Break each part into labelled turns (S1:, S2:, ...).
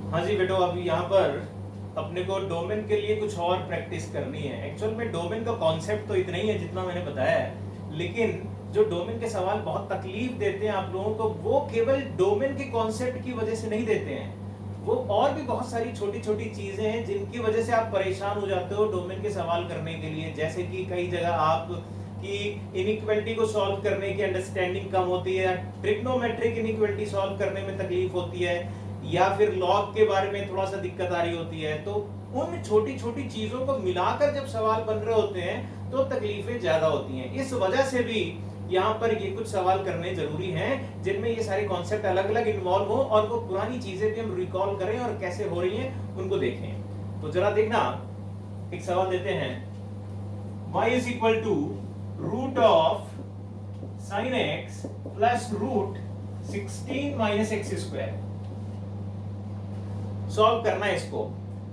S1: हाँ जी बेटो, अब यहाँ पर अपने को डोमेन के लिए कुछ और प्रैक्टिस करनी है। एक्चुअल में डोमेन का कॉन्सेप्ट तो इतना ही है जितना मैंने बताया है, लेकिन जो डोमेन के सवाल बहुत तकलीफ देते हैं आप लोगों को, वो केवल डोमेन के कॉन्सेप्ट की वजह से नहीं देते हैं। वो और भी बहुत सारी छोटी छोटी चीजें हैं जिनकी वजह से आप परेशान हो जाते हो डोमेन के सवाल करने के लिए। जैसे कि कई जगह आप कि इनइक्वालिटी को सॉल्व करने की अंडरस्टैंडिंग कम होती है, ट्रिग्नोमेट्रिक इनइक्वालिटी सॉल्व करने में तकलीफ होती है, या फिर लॉग के बारे में थोड़ा सा दिक्कत आ रही होती है। तो उन छोटी छोटी चीजों को मिलाकर जब सवाल बन रहे होते हैं तो तकलीफें ज्यादा होती हैं। इस वजह से भी यहाँ पर ये कुछ सवाल करने जरूरी हैं जिनमें ये सारे कॉन्सेप्ट अलग अलग इन्वॉल्व हो और वो पुरानी चीजें भी हम रिकॉल करें और कैसे हो रही हैं उनको देखें। तो जरा देखना, एक सवाल देते हैं, y is equal to root of sin x plus root 16 minus x square। Solve करना है इसको।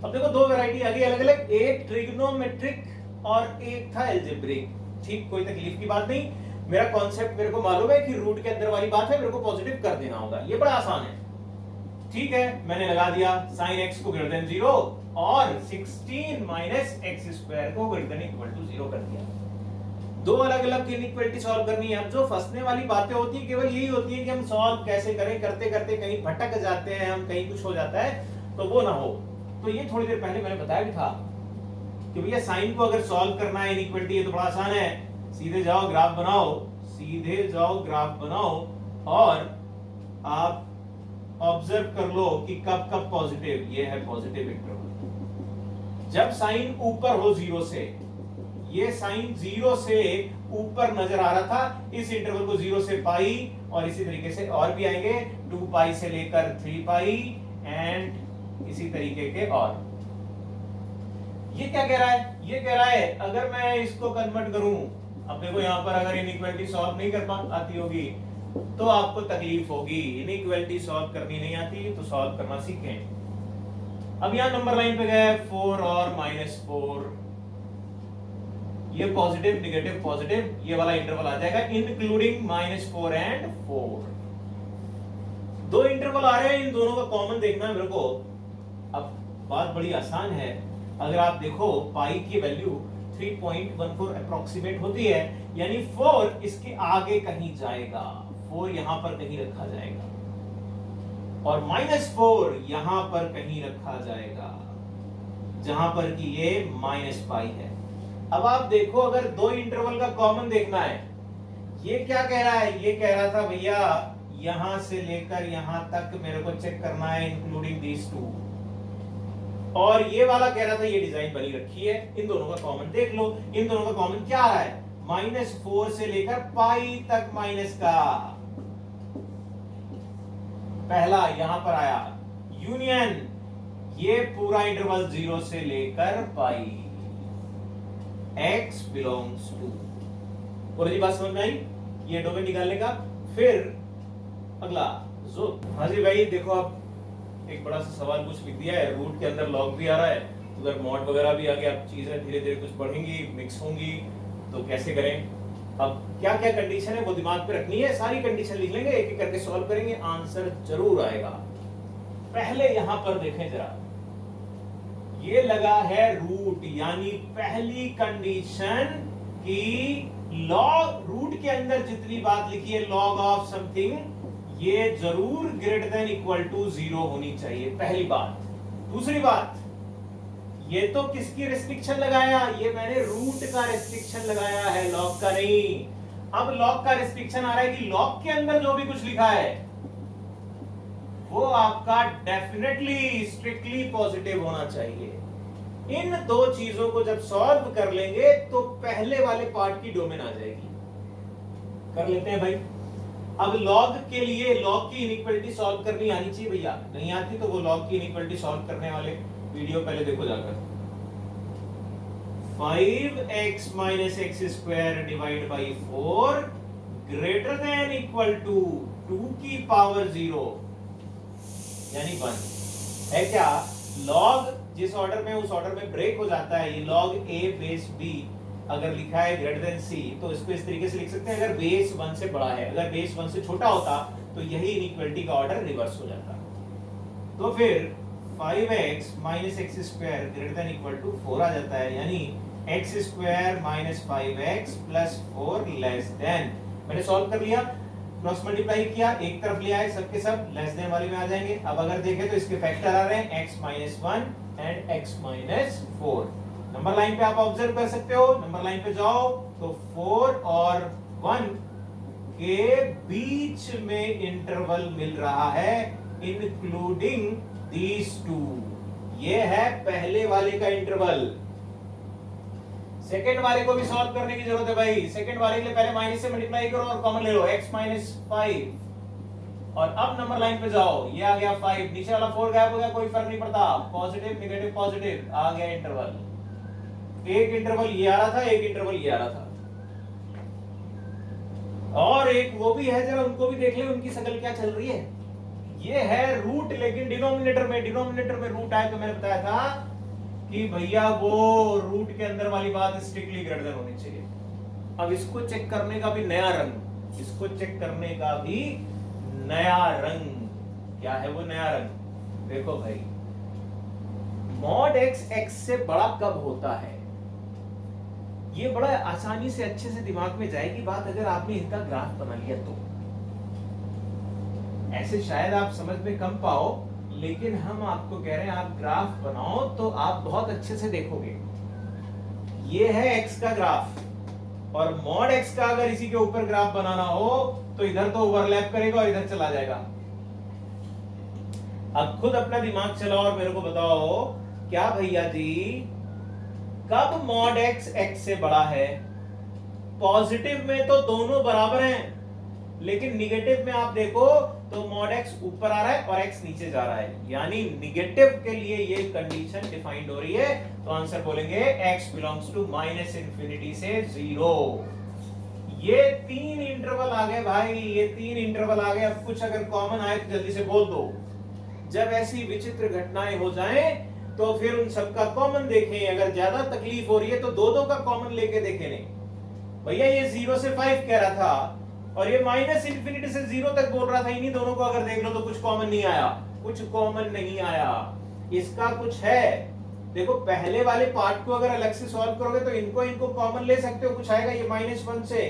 S1: अब देखो दो वैरायटी आ गई अलग अलग, एक ट्रिग्नोमेट्रिक और एक था एल्जेब्रिक। ठीक, कोई तकलीफ की बात नहीं। मेरा कॉन्सेप्ट मेरे को मालूम है कि रूट के अंदर वाली बात है, मेरे को पॉजिटिव कर देना होगा, ये बड़ा आसान है। ठीक है, मैंने लगा दिया sin x को ग्रेटर देन 0 और 16 माइनस एक्स स्क्वायर को ग्रेटर देन इक्वल टू 0 कर दिया। दो अलग अलग इनइक्वालिटी सॉल्व करनी है। अब जो फंसने वाली बातें होती है केवल यही होती है कि हम सॉल्व कैसे करें, करते करते कहीं भटक जाते हैं हम, कहीं कुछ हो जाता है, तो वो ना हो। तो ये थोड़ी देर पहले मैंने बताया भी था कि भैया साइन को अगर सॉल्व करना है इनइक्वालिटी, ये तो बड़ा आसान है। सीधे जाओ ग्राफ बनाओ, सीधे जाओ ग्राफ बनाओ और आप ऑब्जर्व कर लो कि कब कब पॉजिटिव, ये है पॉजिटिव इंटरवल। जब साइन ऊपर हो 0 से, ये साइन 0 से ऊपर नजर आ रहा था, इस इंटरवल को 0 से पाई और इसी तरीके से और भी आएंगे 2 पाई से लेकर 3 पाई एंड इसी तरीके के। और ये क्या कह रहा है? ये कह रहा है अगर मैं इसको कन्वर्ट करूं, अब देखो यहां पर अगर इनइक्वालिटी सॉल्व नहीं कर आती होगी तो आपको तकलीफ होगी। इनइक्वालिटी सॉल्व करनी नहीं आती तो सॉल्व करना सीखें। अब यहां नंबर लाइन पे गया 4 और -4, ये पॉजिटिव नेगेटिव पॉजिटिव, ये वाला इंटरवल आ जाएगा इंक्लूडिंग -4 एंड 4। दो इंटरवल आ रहे हैं, इन दोनों का कॉमन देखना है मेरे को। अब बात बड़ी आसान है, अगर आप देखो पाई की वैल्यू 3.14 अप्रोक्सीमेट होती है, यानी 4 इसके आगे कहीं जाएगा, 4 यहां पर कहीं रखा जाएगा और -4 यहां पर कहीं रखा जाएगा जहां पर कि ये -पाई है। अब आप देखो अगर दो इंटरवल का कॉमन देखना है, ये क्या कह रहा है? ये कह रहा था भैया यहां से लेकर यहां तक मेरे को चेक करना है इंक्लूडिंग दीस टू, और ये वाला कह रहा था ये डिजाइन बनी रखी है। इन दोनों का कॉमन देख लो, इन दोनों का कॉमन क्या आ रहा है? -4 से लेकर पाई तक माइनस का पहला यहां पर आया यूनियन, ये पूरा इंटरवल 0 से लेकर पाई, x बिलोंग्स टू। और ये बात समझ में आई ये डोमेन निकालने का। फिर अगला जो, हाँ जी भाई देखो आप एक बड़ा सा सवाल कुछ लिख दिया है, रूट के अंदर लॉग भी आ रहा है, उधर मॉड वगैरह भी आ गया। अब चीजें धीरे धीरे कुछ बढ़ेंगी, मिक्स होंगी, तो कैसे करें? अब क्या क्या कंडीशन है वो दिमाग पे रखनी है, सारी कंडीशन लिख लेंगे, एक एक करके सॉल्व करेंगे, आंसर जरूर आएगा। पहले यहां पर देखें जरा, ये लगा है रूट, यानी पहली कंडीशन कि लॉग, रूट के अंदर जितनी बात लिखी है लॉग ऑफ समथिंग, ये जरूर ग्रेटर देन इक्वल टू 0 होनी चाहिए, पहली बात। दूसरी बात, ये तो किसकी रेस्ट्रिक्शन लगाया? ये मैंने रूट का रेस्ट्रिक्शन लगाया है, लॉग का नहीं। अब लॉग का रेस्ट्रिक्शन आ रहा है कि लॉग के अंदर जो भी कुछ लिखा है वो आपका डेफिनेटली स्ट्रिक्टली पॉजिटिव होना चाहिए। इन दो चीजों को जब सॉल्व कर लेंगे तो पहले वाले पार्ट की डोमेन आ जाएगी। कर लेते हैं भाई। अब लॉग के लिए लॉग की इनइक्वालिटी सॉल्व करनी आनी चाहिए भैया, नहीं आती तो वो लॉग की इनइक्वालिटी सॉल्व करने वाले वीडियो पहले देखो जाकर। 5x minus x square divided by 4 greater than equal to 2 की पावर 0 यानी 1 है क्या? लॉग जिस ऑर्डर में उस ऑर्डर में ब्रेक हो जाता है। ये लॉग a बेस b अगर लिखा है ग्रेटर देन c तो इसको इस तरीके से लिख सकते हैं, अगर बेस 1 से बड़ा है। अगर बेस 1 से छोटा होता तो यही इनइक्वालिटी का ऑर्डर रिवर्स हो जाता। तो फिर 5x minus x square greater than equal to 4 आ जाता है, यानी x square minus 5x plus 4 less than. मैंने सॉल्व कर लिया, क्रॉस मल्टीप्लाई किया, एक तरफ ले आए, सबके सब लेस देन वाले में आ जाएंगे। अब अगर देखें तो इसके फैक्टर आ रहे हैं x minus 1 and x minus 4। Number line पे आप ऑब्जर्व कर सकते हो, नंबर लाइन पे जाओ तो 4 और 1 के बीच में इंटरवल मिल रहा है, इंक्लूडिंग दीज टू। ये है पहले वाले का इंटरवल। सेकंड वाले को भी सॉल्व करने की जरूरत है भाई। सेकंड वाले के लिए पहले माइनस से मल्टीप्लाई करो और कॉमन ले लो, x माइनस 5। और अब नंबर लाइन पे जाओ, ये आ गया 5, नीचे वाला 4 गायब हो गया, कोई फर्क नहीं पड़ता, पॉजिटिव नेगेटिव पॉजिटिव आ गया इंटरवल। एक इंटरवल ये आ रहा था, एक इंटरवल ये आ रहा था, और एक वो भी है, जरा उनको भी देख ले, उनकी शक्ल क्या चल रही है। ये है रूट, लेकिन डिनोमिनेटर में रूट आए तो मैंने बताया था कि भैया वो रूट के अंदर वाली बात स्ट्रिक्टली ग्रेटर देन होनी चाहिए। अब इसको चेक करने का भी नया रंग, इसको चेक करने का भी नया रंग। क्या है वो नया रंग? देखो भाई, मॉड x x से बड़ा कब होता है, ये बड़ा आसानी से अच्छे से दिमाग में जाएगी बात अगर आपने इनका ग्राफ बना लिया तो। ऐसे शायद आप समझ में कम पाओ, लेकिन हम आपको कह रहे हैं आप ग्राफ बनाओ तो आप बहुत अच्छे से देखोगे। ये है x का ग्राफ, और मॉड x का अगर इसी के ऊपर ग्राफ बनाना हो तो इधर तो ओवरलैप करेगा और इधर चला जाएगा। अब खुद अपना दिमाग चलाओ और मेरे को बताओ, क्या भैया जी कब मॉड x x से बड़ा है? पॉजिटिव में तो दोनों बराबर हैं, लेकिन निगेटिव में आप देखो तो मॉड x ऊपर आ रहा है और x नीचे जा रहा है, यानी निगेटिव के लिए ये कंडीशन डिफाइंड हो रही है। तो आंसर बोलेंगे x belongs to minus infinity से 0। ये 3 इंटरवल आ गए भाई, ये 3 इंटरवल आ गए। अब कुछ अगर कॉमन आए तो जल्दी से बोल दो। जब ऐसी विचित्र घटनाएं हो जाएं तो फिर उन सबका कॉमन देखें। अगर ज्यादा तकलीफ हो रही है तो दो का कॉमन लेके देखें। नहीं भैया, ये 0 से 5 कह रहा था और ये माइनस इंफिनिटी से 0 तक बोल रहा था। इन्हीं दोनों को अगर देख लो तो कुछ कॉमन नहीं आया, कुछ कॉमन नहीं आया। इसका कुछ है, देखो पहले वाले पार्ट को अगर अलग से सॉल्व करोगे तो इनको कॉमन ले सकते हो, कुछ आएगा। ये -1 से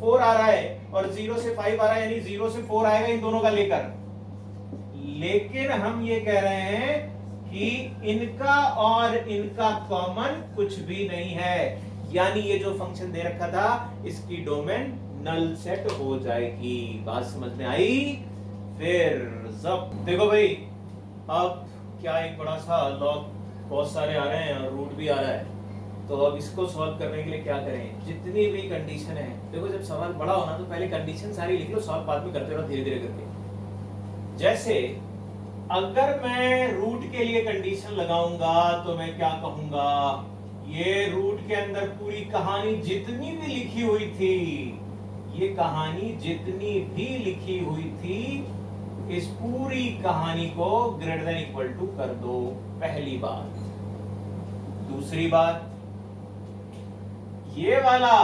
S1: 4 आ रहा है और 0 से 5 आ रहा है, यानी 0 से 4 आएगा इन दोनों का लेकर। लेकिन हम ये कह रहे हैं कि इनका और इनका कॉमन कुछ भी नहीं है, यानी ये जो फंक्शन दे रखा था इसकी डोमेन नल सेट हो जाएगी। बात समझ में आई? फिर जब देखो भाई, अब क्या एक बड़ा सा लॉग बहुत सारे आ रहे हैं और रूट भी आ रहा है, तो अब इसको सॉल्व करने के लिए क्या करें? जितनी भी कंडीशन है, देखो जब सवाल बड़ा होना तो पहले कंडीशन सारी लिख लो, सॉल्व बाद में करते रहो धीरे धीरे करके। जैसे अगर मैं रूट के लिए कंडीशन लगाऊंगा तो मैं क्या कहूंगा? ये रूट के अंदर पूरी कहानी जितनी भी लिखी हुई थी, ये कहानी जितनी भी लिखी हुई थी, इस पूरी कहानी को ग्रेटर देन इक्वल टू कर दो, पहली बात। दूसरी बात, ये वाला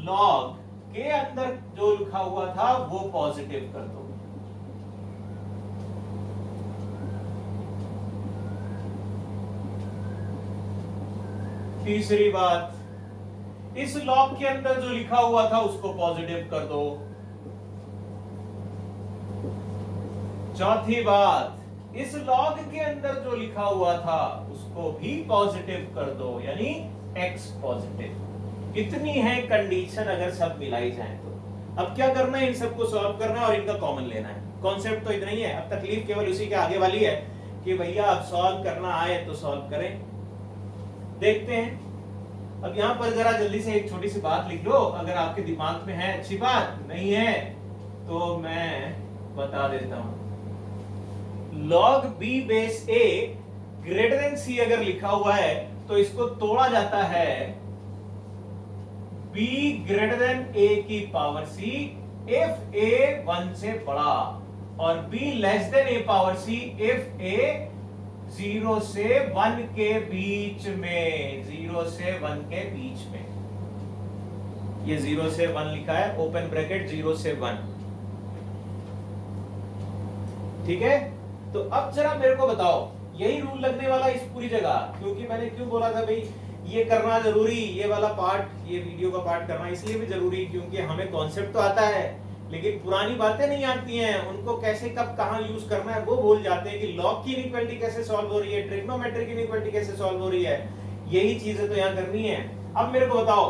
S1: लॉग के अंदर जो लिखा हुआ था वो पॉजिटिव कर दो। तीसरी बात, इस लॉग के अंदर जो लिखा हुआ था उसको पॉजिटिव कर दो। चौथी बात, इस लॉग के अंदर जो लिखा हुआ था उसको भी पॉजिटिव कर दो, यानी x पॉजिटिव। इतनी है कंडीशन अगर सब मिलाई जाए तो। अब क्या करना है? इन सबको सॉल्व करना है और इनका कॉमन लेना है। कॉन्सेप्ट तो इतना ही है। अब तकलीफ केवल उसी के आगे वाली है कि भैया अब सॉल्व करना आए तो सॉल्व करें। देखते हैं। अब यहां पर जरा जल्दी से एक छोटी सी बात लिख लो, अगर आपके दिमाग में है, अच्छी बात नहीं है तो मैं बता देता हूं। log b base a greater than c अगर लिखा हुआ है तो इसको तोड़ा जाता है b ग्रेटर देन a की पावर c if a 1 से बड़ा, और b less than a power c if a 0 से 1 के बीच में, 0 से 1 के बीच में। ये 0 से 1 लिखा है, ओपन ब्रैकेट 0 से 1। ठीक है, तो अब जरा मेरे को बताओ, यही रूल लगने वाला इस पूरी जगह। क्योंकि मैंने क्यों बोला था भाई ये करना जरूरी, ये वाला पार्ट, ये वीडियो का पार्ट करना इसलिए भी जरूरी क्योंकि हमें कॉन्सेप्ट तो आता है लेकिन पुरानी बातें नहीं आती हैं, उनको कैसे कब कहां यूज करना है वो भूल जाते हैं कि लॉग की इनइक्वालिटी कैसे सॉल्व हो रही है, ट्रिग्नोमेट्रिक इनइक्वालिटी कैसे सॉल्व हो रही है, यही चीजें तो यहां करनी है। अब मेरे को बताओ,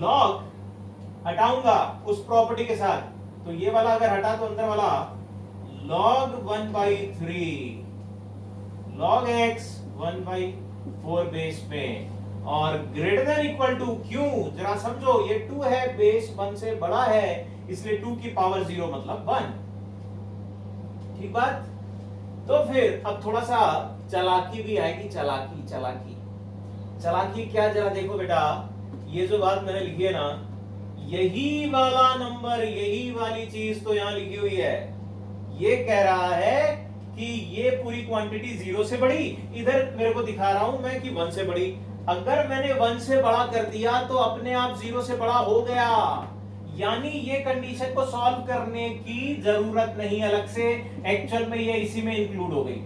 S1: लॉग हटाऊंगा उस प्रॉपर्टी के साथ, तो ये वाला अगर हटा तो अंदर वाला log 1/3 log x 1/4 बेस में और ग्रेटर देन इक्वल टू, क्यों जरा समझो, ये 2 है, बेस 1 से बड़ा है इसलिए 2 की पावर 0 मतलब 1। ठीक बात। तो फिर अब थोड़ा सा चालाकी भी आएगी, चालाकी चालाकी चालाकी क्या, जरा देखो बेटा, ये जो बात मैंने लिखी है ना, यही वाला नंबर, यही वाली चीज तो यहां लिखी हुई है। ये कह रहा है कि ये पूरी क्वांटिटी 0 से बड़ी, इधर मेरे को दिखा रहा हूं मैं कि 1 से बड़ी। अगर मैंने 1 से बड़ा कर दिया तो अपने आप 0 से बड़ा हो गया, यानी ये कंडीशन को सॉल्व करने की जरूरत नहीं अलग से, एक्चुअल में ये इसी में इंक्लूड हो गई।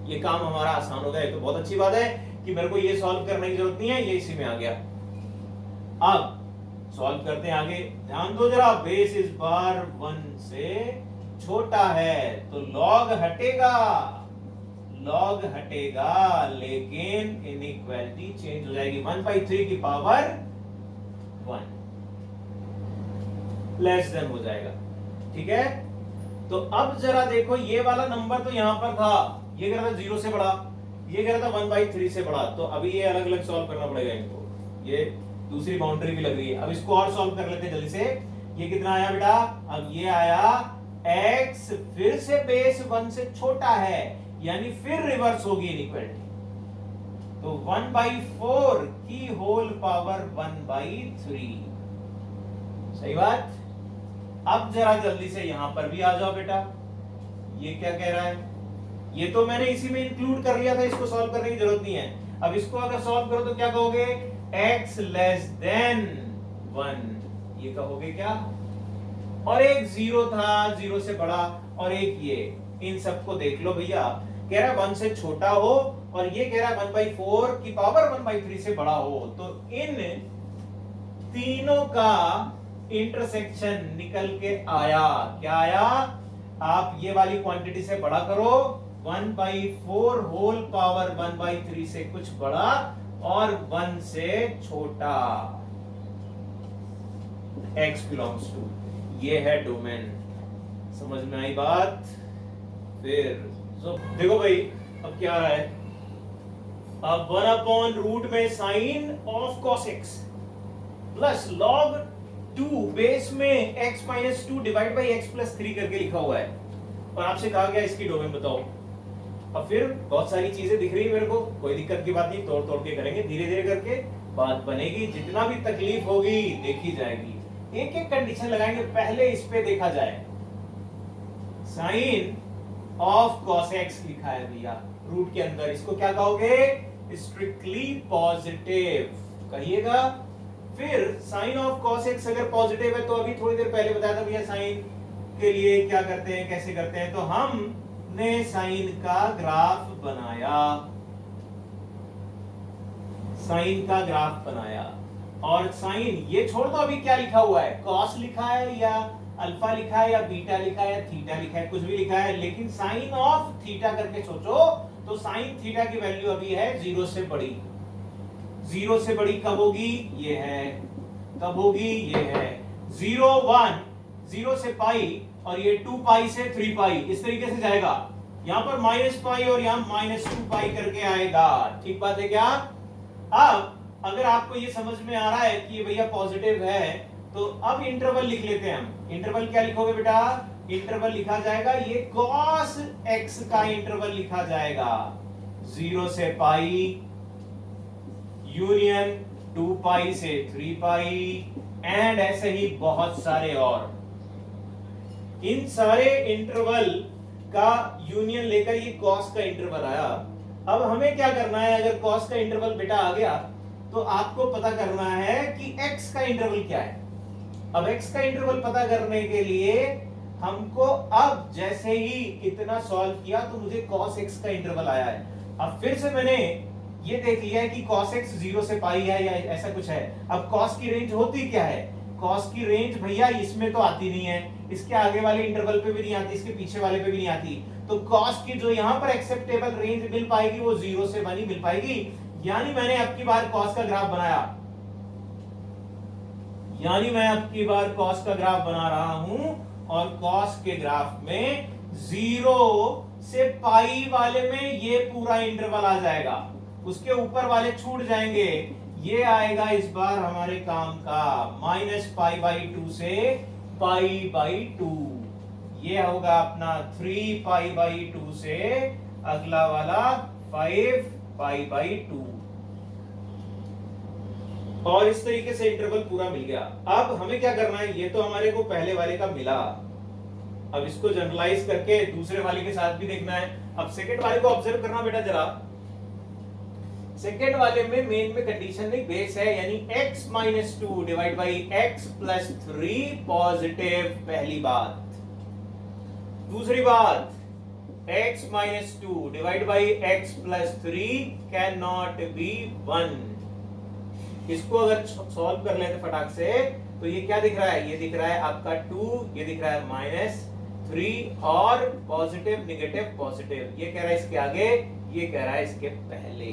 S1: ये काम हमारा आसान हो गया, तो बहुत अच्छी बात है कि मेरे को ये सॉल्व करने की जरूरत नहीं है, ये इसी में आ गया। अब सॉल्व करते हैं आगे, ध्यान दो जरा, बेस इस बार 1 से छोटा है तो लॉग हटेगा, लॉग हटेगा, लेकिन इनइक्वालिटी चेंज हो जाएगी, 1/3 की पावर 1 लेस देन हो जाएगा। ठीक है, तो अब जरा देखो, ये वाला नंबर तो यहां पर था, ये कह रहा था 0 से बड़ा, ये कह रहा था 1/3 से बड़ा, तो अभी ये अलग अलग सॉल्व करना पड़ेगा इनको, ये दूसरी बाउंड्री भी लग रही है। अब इसको और सॉल्व कर लेते हैं जल्दी से। ये कितना आया बेटा, अब ये आया x फिर से बेस 1 से छोटा है, यानी फिर रिवर्स होगी इनइक्वालिटी, तो 1/4 की होल पावर 1/3। सही बात। अब जरा जल्दी से यहां पर भी आ जाओ बेटा, ये क्या कह रहा है, ये तो मैंने इसी में इंक्लूड कर लिया था, इसको सॉल्व करने की जरूरत नहीं है। अब इसको अगर सॉल्व करो तो क्या कहोगे, x लेस देन 1, ये कहोगे क्या, और एक 0 था 0 से बड़ा, और एक ये, इन सबको देख लो भैया, कह रहा है 1 से छोटा हो और ये कह रहा है 1/4 की पावर 1/3 से बड़ा हो, तो इन तीनों का इंटरसेक्शन निकल के आया, क्या आया, आप ये वाली क्वांटिटी से बड़ा करो, 1/4 होल पावर 1/3 से कुछ बड़ा और 1 से छोटा, x बिलोंग्स टू, ये है डोमेन। समझ में आई बात। फिर देखो भाई, अब क्या आ रहा है, अब 1/रूट में sine of cos x plus log 2 base में x minus 2 divide by x plus 3 करके लिखा हुआ है, और आपसे कहा गया इसकी डोमेन बताओ। अब फिर बहुत सारी चीजें दिख रही है मेरे को, कोई दिक्कत की बात नहीं, तोड़ तोड़ के करेंगे, धीरे धीरे करके बात बनेगी, जितना भी तकलीफ होगी देखी जाएगी, एक एक कंडीशन लगाएंगे। पहले इस पे देखा जाए, साइन ऑफ cos x लिखा है भैया रूट के अंदर, इसको क्या कहोगे, स्ट्रिक्टली पॉजिटिव कहिएगा। फिर साइन ऑफ cos x अगर पॉजिटिव है तो अभी थोड़ी देर पहले बताया था भैया साइन के लिए क्या करते हैं, कैसे करते हैं, तो हमने साइन का ग्राफ बनाया, साइन का ग्राफ बनाया, और साइन ये छोड़ दो, अभी क्या लिखा हुआ है, cos लिखा है या अल्फा लिखा है या बीटा लिखा है या थीटा लिखा है, कुछ भी लिखा है, लेकिन साइन ऑफ थीटा करके सोचो तो साइन थीटा की वैल्यू अभी है 0 से बड़ी, 0 से बड़ी कब होगी, ये है, कब होगी, ये है 0 1, 0 से पाई, और ये 2 पाई से 3 पाई, इस तरीके से जाएगा, यहां पर माइनस पाई और यहां माइनस 2 पाई करके आएगा। ठीक बात है क्या। अब अगर आपको ये समझ में आ रहा है कि ये भैया पॉजिटिव है, तो अब इंटरवल लिख लेते हैं हम। इंटरवल क्या लिखोगे बेटा, इंटरवल लिखा जाएगा, ये cos x का इंटरवल लिखा जाएगा, 0 से पाई यूनियन 2 पाई से 3 पाई, एंड ऐसे ही बहुत सारे और, इन सारे इंटरवल का यूनियन लेकर ये cos का इंटरवल आया। अब हमें क्या करना है, अगर cos का इंटरवल बेटा आ गया तो आपको पता करना है कि x का इंटरवल क्या है। अब x का इंटरवल पता करने के लिए हमको अब जैसे ही इतना सॉल्व किया तो मुझे cos x का इंटरवल आया है। अब फिर से मैंने ये देख लिया है कि cos x 0 से पाई है या ऐसा कुछ है। अब cos की रेंज होती क्या है? cos की रेंज भैया इसमें तो आती नहीं है, इसके आगे वाले इंटरवल पे भी नहीं आती, इसके पीछे वाले पे भी नहीं आती। तो cos की जो यहां पर एक्सेप्टेबल रेंज मिल पाएगी वो 0 से 1 ही मिल पाएगी। यानी मैंने अब की बार cos का ग्राफ बनाया, यानी मैं अब की बार cos का ग्राफ बना रहा हूं और cos के ग्राफ में 0 से पाई वाले में ये पूरा इंटरवल आ जाएगा, उसके ऊपर वाले छूट जाएंगे। ये आएगा इस बार हमारे काम का -π/2 से π/2। ये होगा अपना 3π/2 से अगला वाला 5π/2। और इस तरीके से इंटरवल पूरा मिल गया। अब हमें क्या करना है, ये तो हमारे को पहले वाले का मिला, अब इसको जनरलाइज करके दूसरे वाले के साथ भी देखना है। अब सेकंड वाले को ऑब्जर्व करना बेटा जरा। सेकंड वाले में मेन में कंडीशन नहीं, बेस है, यानी x - 2 divide by x plus 3 positive, पहली बात। दूसरी बात, x - 2 divide by x plus 3 can not be 1। इसको अगर सॉल्व कर लेते फटाक से तो ये क्या दिख रहा है, ये दिख रहा है आपका 2, ये दिख रहा है -3 और पॉजिटिव नेगेटिव पॉजिटिव। ये कह रहा है इसके आगे, ये कह रहा है इसके पहले।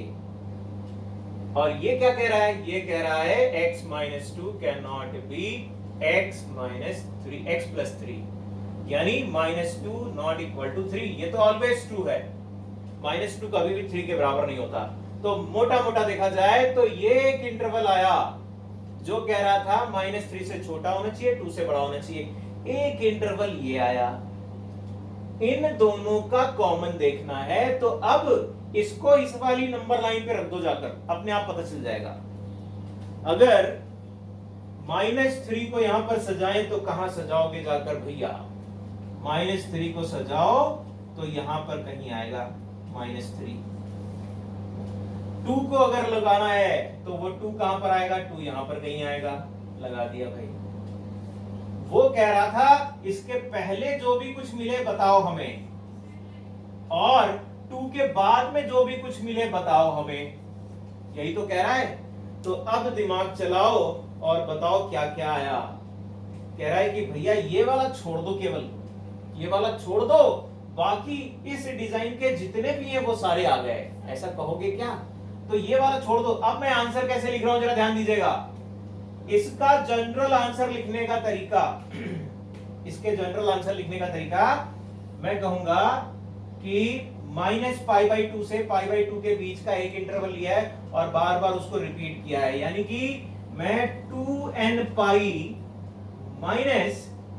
S1: और ये क्या कह रहा है, ये कह रहा है x - 2 can not be x - 3 x plus 3, यानी -2 नॉट इक्वल टू 3। ये तो ऑलवेज ट्रू है, -2 कभी भी 3 के बराबर नहीं होता। तो मोटा मोटा देखा जाए तो ये एक इंटरवल आया जो कह रहा था -3 से छोटा होना चाहिए, 2 से बड़ा होना चाहिए। एक इंटरवल ये आया, इन दोनों का कॉमन देखना है। तो अब इसको इस वाली नंबर लाइन पे रख दो जाकर, अपने आप पता चल जाएगा। अगर -3 को यहां पर सजाएं तो कहां सजाओगे जाकर भैया, -3 को सजाओ तो यहां पर कहीं आएगा -3। 2 को अगर लगाना है तो वो 2 कहां पर आएगा, 2 यहां पर कहीं आएगा, लगा दिया भाई। वो कह रहा था इसके पहले जो भी कुछ मिले बताओ हमें, और 2 के बाद में जो भी कुछ मिले बताओ हमें, यही तो कह रहा है। तो अब दिमाग चलाओ और बताओ क्या क्या आया। कह रहा है कि भैया ये वाला छोड़ दो, केवल ये वाला छोड़ दो, बाकी इस डिजाइन के जितने भी हैं वो सारे आ गए, ऐसा कहोगे क्या? तो ये वाला छोड़ दो। अब मैं आंसर कैसे लिख रहा हूं जरा ध्यान दीजिएगा। इसका जनरल आंसर लिखने का तरीका, इसके जनरल आंसर लिखने का तरीका मैं कहूंगा कि -π/2 से π/2 के बीच का एक इंटरवल लिया है और बार बार उसको रिपीट किया है, यानी कि मैं 2nπ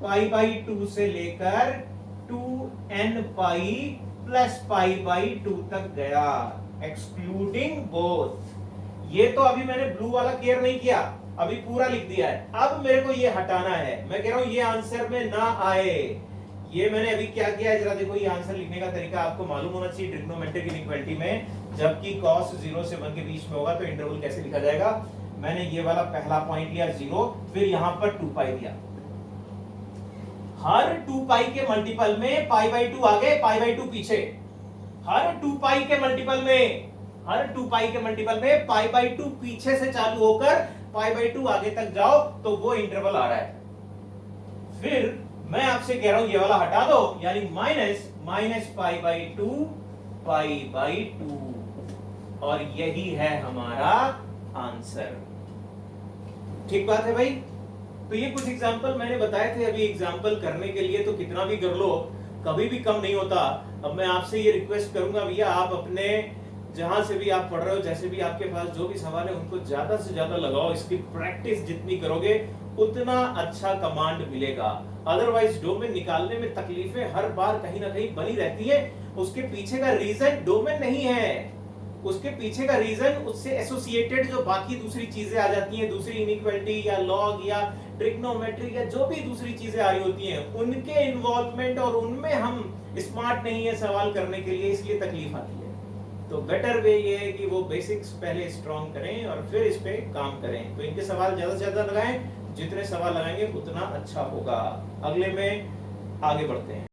S1: -π/2 से लेकर 2nπ प्लस π/2 तक गया, एक्सक्लूडिंग बोथ। ये तो अभी मैंने ब्लू वाला केयर नहीं किया, अभी पूरा लिख दिया है। अब मेरे को ये हटाना है, मैं कह रहा हूं ये आंसर में ना आए। ये मैंने अभी क्या किया है जरा देखो, ये आंसर लिखने का तरीका आपको मालूम होना चाहिए। ट्रिग्नोमेट्रिक इनइक्वालिटी में जबकि cos 0 से 1 के बीच में होगा तो इंटरवल कैसे लिखा जाएगा। मैंने ये वाला पहला पॉइंट लिया 0, फिर यहां पर 2π दिया। हर 2π के मल्टीपल में π/2 आगे π/2 पीछे, हर 2π के मल्टीपल में, हर 2π के मल्टीपल में π/2 पीछे से चालू होकर π/2 आगे तक जाओ तो वो इंटरवल आ रहा है। फिर मैं आपसे कह रहा हूं ये वाला हटा दो, यानी -π/2 π/2, और यही है हमारा आंसर। ठीक बात है भाई। तो ये कुछ एग्जांपल मैंने बताए थे, अभी एग्जांपल करने के लिए तो कितना भी कर लो कभी भी कम नहीं होता। अब मैं आपसे ये रिक्वेस्ट करूंगा भैया, आप अपने जहां से भी आप पढ़ रहे हो, जैसे भी आपके पास जो भी सवाल है उनको ज्यादा से ज्यादा लगाओ। इसकी प्रैक्टिस जितनी करोगे उतना अच्छा कमांड मिलेगा। अदरवाइज डोमेन निकालने में तकलीफें हर बार कहीं ना कहीं बनी रहती है। उसके पीछे का रीजन डोमेन नहीं है, उसके पीछे का रीजन उससे एसोसिएटेड जो बाकी दूसरी चीजें आ जाती हैं, दूसरी इनइक्वालिटी या लॉग या ट्रिग्नोमेट्री या जो भी दूसरी चीजें आ रही होती हैं, उनके इन्वॉल्वमेंट और उनमें हम स्मार्ट नहीं है सवाल करने के लिए, इसलिए तकलीफ आती है। तो बेटर वे ये है कि वो बेसिक्स पहले स्ट्रॉन्ग करें और फिर इस पे काम करें। तो इनके सवाल ज्यादा से ज्यादा लगाएं, जितने सवाल लगाएंगे उतना अच्छा होगा। अगले में आगे बढ़ते हैं।